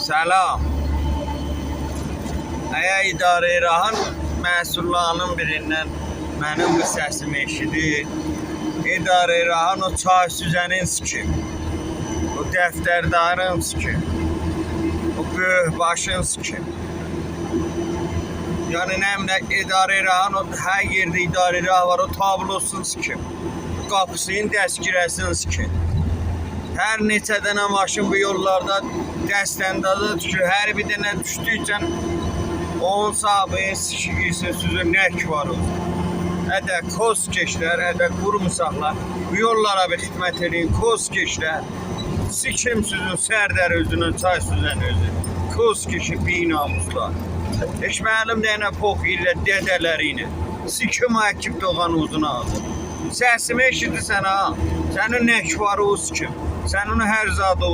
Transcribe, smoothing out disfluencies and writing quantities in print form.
Selam. Əgər idarə rahat məsullarının birindən mənim bu səsimi eşidir, idarə rahat o çay süzənin sikim, o dəftərdarın sikim, o böyük başın sikim. Yani nə idarə rahat o hər yerdə idarə rahat var, o tablosun sikim, qapısının dəskirəsini sikim. Hər neçə dənə maşın bu yollarda dəstəndaza düşür, hər bir dənə düşdükcə onun sahibi sikirsin sözü nək var o. Ədə koz-keşlər, ədə qurmusaqlar, bu yollara bir xidmət edin, koz-keşlər, sikim sözün sərdər özünün, çay süzən özü, koz-keşi binamuslar. Heç mənim dənə pox ilə dədələri ilə, sikim əkib doğan uzun ağzı. Səsimi eşidirsən ha, sənin nək var o sikim, sənin hər zadı o